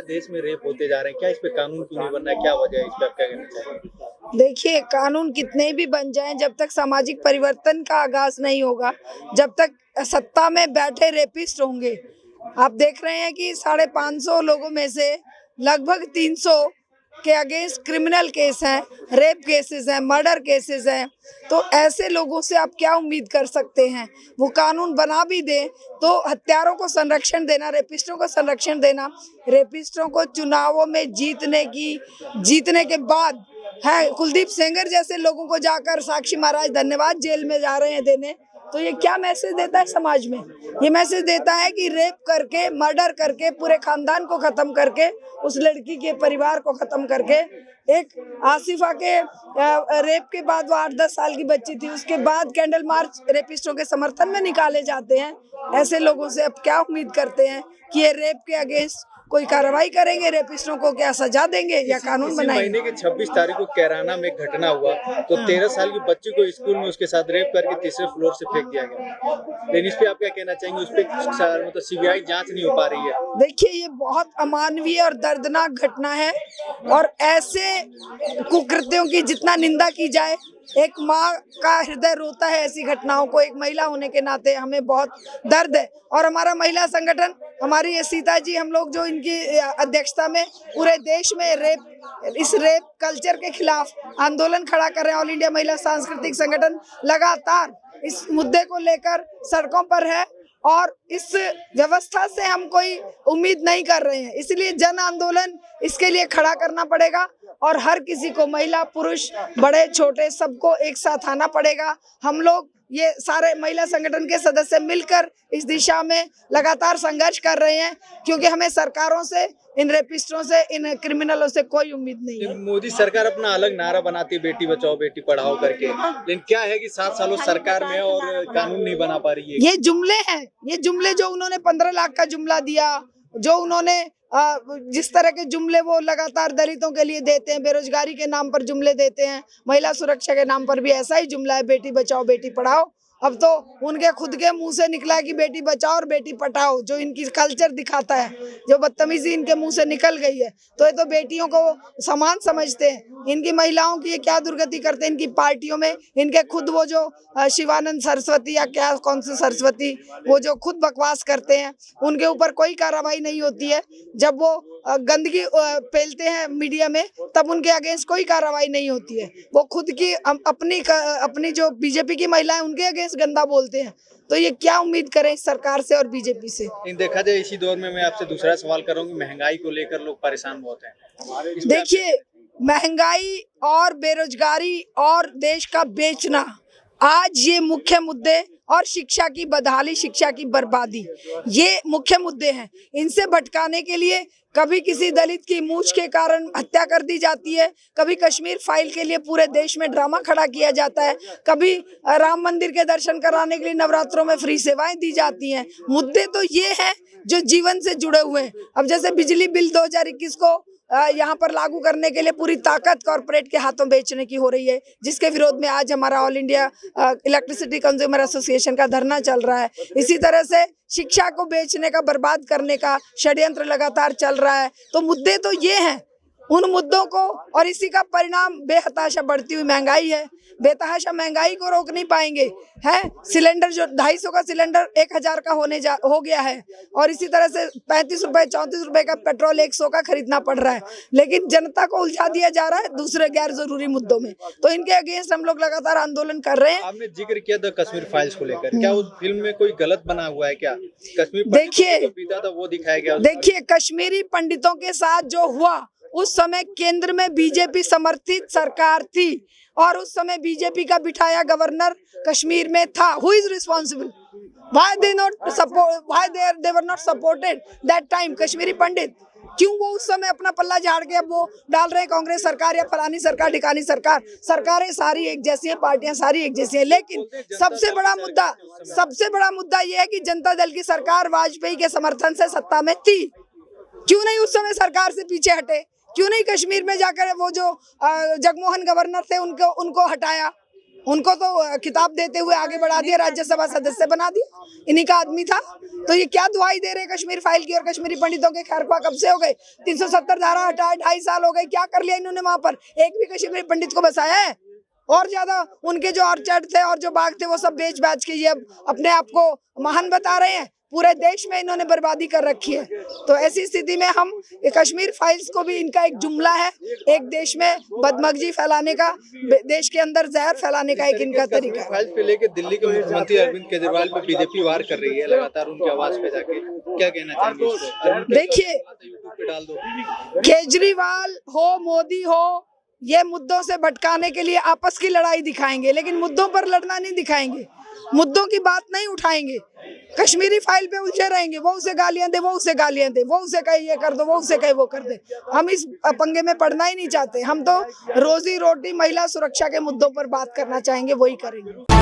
देश में रेप होते जा रहे हैं, क्या इस पे कानून क्यों नहीं बन रहा है, क्या वजह है, इस पे आप क्या कहना चाहेंगे? देखिए, कानून कितने भी बन जाएं, जब तक सामाजिक परिवर्तन का आगाज नहीं होगा, जब तक सत्ता में बैठे रेपिस्ट होंगे। आप देख रहे हैं कि 550 लोगों में से लगभग 300 के अगेंस्ट क्रिमिनल केस हैं, रेप केसेस हैं, मर्डर केसेस हैं। तो ऐसे लोगों से आप क्या उम्मीद कर सकते हैं? वो कानून बना भी दे तो हत्यारों को संरक्षण देना, रेपिस्टों को संरक्षण देना, रेपिस्टों को चुनावों में जीतने के बाद है कुलदीप सेंगर जैसे लोगों को जाकर साक्षी महाराज धन्यवाद जेल में जा रहे हैं देने, तो ये क्या मैसेज देता है समाज में? ये मैसेज देता है कि रेप करके, मर्डर करके, पूरे खानदान को खत्म करके, उस लड़की के परिवार को खत्म करके, एक आसिफा के रेप के बाद वो 8-10 साल की बच्ची थी, उसके बाद कैंडल मार्च रेपिस्टों के समर्थन में निकाले जाते हैं। ऐसे लोगों से अब क्या उम्मीद करते हैं कि ये रेप के अगेंस्ट कोई कार्रवाई करेंगे? रेपिस्टों को क्या सजा देंगे या कानून बनाएंगे? महीने की 26 तारीख को कैराना में घटना हुआ तो 13 साल की बच्ची को स्कूल में उसके साथ रेप करके तीसरे फ्लोर से फेंक दिया गया। लेकिन इस पे आप क्या कहना चाहेंगे? उस पर मतलब सीबीआई जांच नहीं हो पा रही है। देखिए, ये बहुत अमानवीय और दर्दनाक घटना है और ऐसे कुकृत्यों की जितना निंदा की जाए, एक माँ का हृदय रोता है ऐसी घटनाओं को। एक महिला होने के नाते हमें बहुत दर्द है और हमारा महिला संगठन, हमारी ये सीता जी, हम लोग जो इनकी अध्यक्षता में पूरे देश में इस रेप कल्चर के खिलाफ आंदोलन खड़ा कर रहे हैं। ऑल इंडिया महिला सांस्कृतिक संगठन लगातार इस मुद्दे को लेकर सड़कों पर है और इस व्यवस्था से हम कोई उम्मीद नहीं कर रहे हैं। इसलिए जन आंदोलन इसके लिए खड़ा करना पड़ेगा और हर किसी को, महिला पुरुष बड़े छोटे सबको एक साथ आना पड़ेगा। हम लोग ये सारे महिला संगठन के सदस्य मिलकर इस दिशा में लगातार संघर्ष कर रहे हैं, क्योंकि हमें सरकारों से, इन रेपिस्टों से, इन क्रिमिनलों से कोई उम्मीद नहीं है। मोदी सरकार अपना अलग नारा बनाती है, बेटी बचाओ बेटी पढ़ाओ करके, लेकिन क्या है कि 7 सालों सरकार में और कानून नहीं बना पा रही है। ये जुमले हैं, ये जुमले जो उन्होंने 15 लाख का जुमला दिया, जो उन्होंने जिस तरह के जुमले वो लगातार दलितों के लिए देते हैं, बेरोजगारी के नाम पर जुमले देते हैं, महिला सुरक्षा के नाम पर भी ऐसा ही जुमला है, बेटी बचाओ बेटी पढ़ाओ। अब तो उनके खुद के मुंह से निकला है कि बेटी बचाओ और बेटी पढ़ाओ, जो इनकी कल्चर दिखाता है, जो बदतमीजी इनके मुंह से निकल गई है। तो ये तो बेटियों को समान समझते हैं। इनकी महिलाओं की ये क्या दुर्गति करते हैं इनकी पार्टियों में। इनके खुद वो जो शिवानंद सरस्वती या क्या कौन सी सरस्वती, वो जो खुद बकवास करते हैं, उनके ऊपर कोई कार्रवाई नहीं होती है। जब वो गंदगी फैलते हैं मीडिया में, तब उनके अगेंस्ट कोई कार्रवाई नहीं होती है। वो खुद की अपनी जो बीजेपी की महिलाएं, उनके अगेंस्ट गंदा बोलते हैं। तो ये क्या उम्मीद करें इस सरकार से और बीजेपी से? देखा जाए इसी दौर में मैं आपसे दूसरा सवाल कर रहा हूँ कि महंगाई को लेकर लोग परेशान बहुत हैं। देखिए, महंगाई और बेरोजगारी और देश का बेचना, आज ये मुख्य मुद्दे, और शिक्षा की बदहाली, शिक्षा की बर्बादी, ये मुख्य मुद्दे हैं। इनसे भटकाने के लिए कभी किसी दलित की मूंछ के कारण हत्या कर दी जाती है, कभी कश्मीर फाइल के लिए पूरे देश में ड्रामा खड़ा किया जाता है, कभी राम मंदिर के दर्शन कराने के लिए नवरात्रों में फ्री सेवाएं दी जाती हैं। मुद्दे तो ये हैं जो जीवन से जुड़े हुए हैं। अब जैसे बिजली बिल 2021 को यहाँ पर लागू करने के लिए पूरी ताकत कॉर्पोरेट के हाथों बेचने की हो रही है, जिसके विरोध में आज हमारा all India electricity consumer association का धरना चल रहा है। इसी तरह से शिक्षा को बेचने का, बर्बाद करने का षड्यंत्र लगातार चल रहा है। तो मुद्दे तो ये हैं, उन मुद्दों को, और इसी का परिणाम बेहताशा बढ़ती हुई महंगाई है। बेतहाशा महंगाई को रोक नहीं पाएंगे, है सिलेंडर जो 250 का सिलेंडर 1000 का हो गया है, और इसी तरह से 35 रुपए 34 रुपए का पेट्रोल 100 का खरीदना पड़ रहा है। लेकिन जनता को उलझा दिया जा रहा है दूसरे गैर जरूरी मुद्दों में। तो इनके अगेंस्ट हम लोग लगातार आंदोलन कर रहे हैं। आपने जिक्र किया था कश्मीर फाइल्स को लेकर, क्या उस फिल्म में कोई गलत बना हुआ है क्या? कश्मीर देखिए, जो पीता था वो दिखाया गया। देखिए, कश्मीरी पंडितों के साथ जो हुआ, उस समय केंद्र में बीजेपी समर्थित सरकार थी और उस समय बीजेपी का बिठाया गवर्नर कश्मीर में था। Who is responsible? Why they were not supported that time? Kashmiri Pandit क्यों वो उस समय अपना पल्ला झाड़ के अब वो डाल रहे हैं कांग्रेस सरकार या फलानी सरकार ढिकानी सरकार? सरकारें सारी एक जैसी हैं, पार्टियां सारी एक जैसी हैं, लेकिन सबसे बड़ा मुद्दा ये है कि जनता दल की सरकार वाजपेयी के समर्थन से सत्ता में थी। क्यों नहीं उस समय सरकार से पीछे हटे? क्यों नहीं कश्मीर में जाकर वो जो जगमोहन गवर्नर थे उनको हटाया? उनको तो खिताब देते हुए आगे बढ़ा दिया, राज्यसभा सदस्य बना दिया, इन्हीं का आदमी था। तो ये क्या दुहाई दे रहे हैं कश्मीर फाइल की और कश्मीरी पंडितों के? खैरख्वाह कब से हो गए? 370 धारा हटाए 2.5 साल हो गए, क्या कर लिया इन्होंने वहां पर? एक भी कश्मीरी पंडित को बसाया है? और ज्यादा उनके जो ऑर्चर्ड थे और जो बाग थे वो सब बेच बाच के ये अब अपने आप को महान बता रहे हैं। पूरे देश में इन्होंने बर्बादी कर रखी है। तो ऐसी स्थिति में हम कश्मीर फाइल्स को भी, इनका एक जुमला है, एक देश में बदमगजी फैलाने का, देश के अंदर जहर फैलाने का एक इनका तरीका है। फाइल्स पे लेके दिल्ली के मुख्यमंत्री अरविंद केजरीवाल पे बीजेपी वार कर रही है लगातार उनकी आवाज पे जाके, क्या कहना चाहेंगे इस पे? देखिए, यूट्यूब पे डाल दो। केजरीवाल हो, मोदी हो, ये मुद्दों से भटकाने के लिए आपस की लड़ाई दिखाएंगे, लेकिन मुद्दों पर लड़ना नहीं दिखाएंगे, मुद्दों की बात नहीं उठाएंगे। कश्मीरी फाइल पे उलझे रहेंगे, वो उसे गालियां दे, वो उसे गालियां दे, वो उसे कहे ये कर दो, वो उसे कहे वो कर दे। हम इस पंगे में पड़ना ही नहीं चाहते। हम तो रोजी रोटी, महिला सुरक्षा के मुद्दों पर बात करना चाहेंगे, वही करेंगे।